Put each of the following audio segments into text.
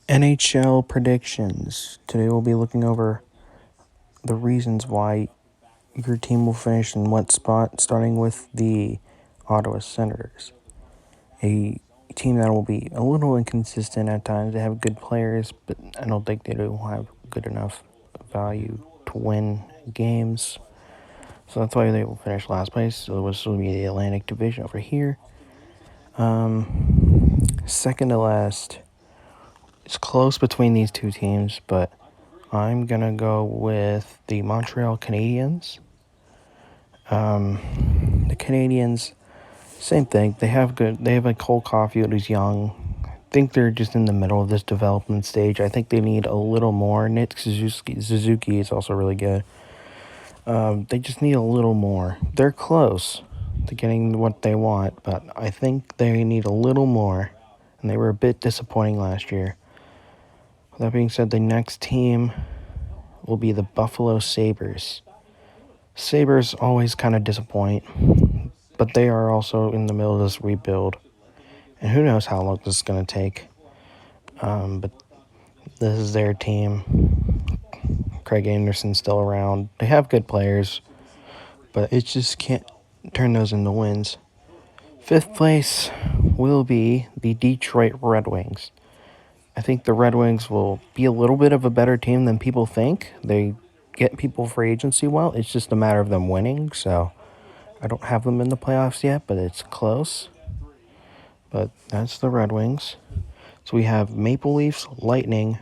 NHL predictions. Today we'll be looking over the reasons why your team will finish in what spot, starting with the Ottawa Senators. A team that will be a little inconsistent at times. They have good players, but I don't think they do have good enough value to win games. So that's why they will finish last place. So this will be the Atlantic Division over here. Second to last. It's close between these two teams, but I'm going to go with the Montreal Canadiens. The Canadiens, same thing. They have like Cole Caulfield who's young. I think they're just in the middle of this development stage. I think they need a little more. Nick Suzuki is also really good. They just need a little more. They're close to getting what they want, but I think they need a little more, and they were a bit disappointing last year. That being said, the next team will be the Buffalo Sabres. Sabres always kind of disappoint, but they are also in the middle of this rebuild. And who knows how long this is going to take. But this is their team. Craig Anderson's still around. They have good players, but it just can't turn those into wins. Fifth place will be the Detroit Red Wings. I think the Red Wings will be a little bit of a better team than people think. They get people for agency well. It's just a matter of them winning. So I don't have them in the playoffs yet, but it's close. But that's the Red Wings. So we have Maple Leafs, Lightning,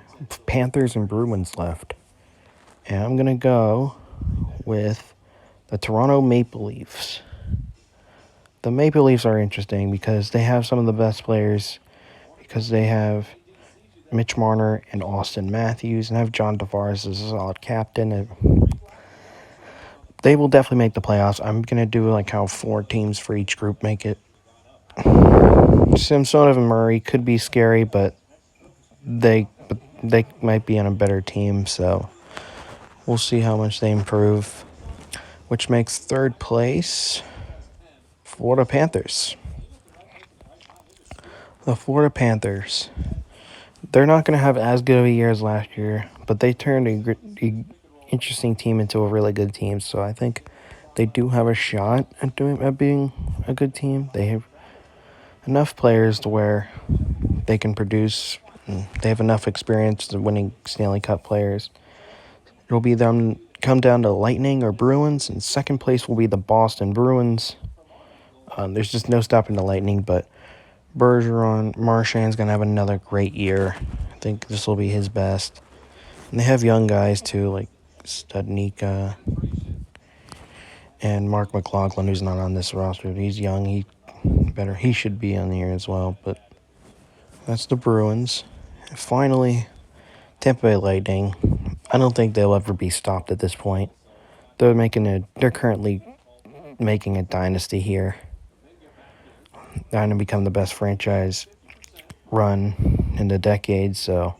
Panthers, and Bruins left. And I'm going to go with the Toronto Maple Leafs. The Maple Leafs are interesting because they have some of the best players, because they have Mitch Marner and Austin Matthews, and have John Tavares as a solid captain. They will definitely make the playoffs. I'm going to do like how 4 teams for each group make it. Samsonov and Murray could be scary, but they might be on a better team, so we'll see how much they improve. Which makes third place Florida Panthers. The Florida Panthers. They're not going to have as good of a year as last year, but they turned a interesting team into a really good team. So I think they do have a shot at being a good team. They have enough players to where they can produce. They have enough experience to winning Stanley Cup players. It'll be them come down to Lightning or Bruins, and second place will be the Boston Bruins. There's just no stopping the Lightning, but Bergeron, Marchand's going to have another great year. I think this will be his best. And they have young guys, too, like Studnicka and Mark McLaughlin, who's not on this roster. He's young. He should be on here as well. But that's the Bruins. And finally, Tampa Bay Lightning. I don't think they'll ever be stopped at this point. They're currently making a dynasty here. They're going to become the best franchise run in the decade. So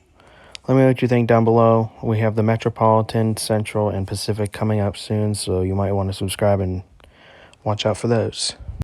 let me know what you think down below. We have the Metropolitan, Central, and Pacific coming up soon, so you might want to subscribe and watch out for those.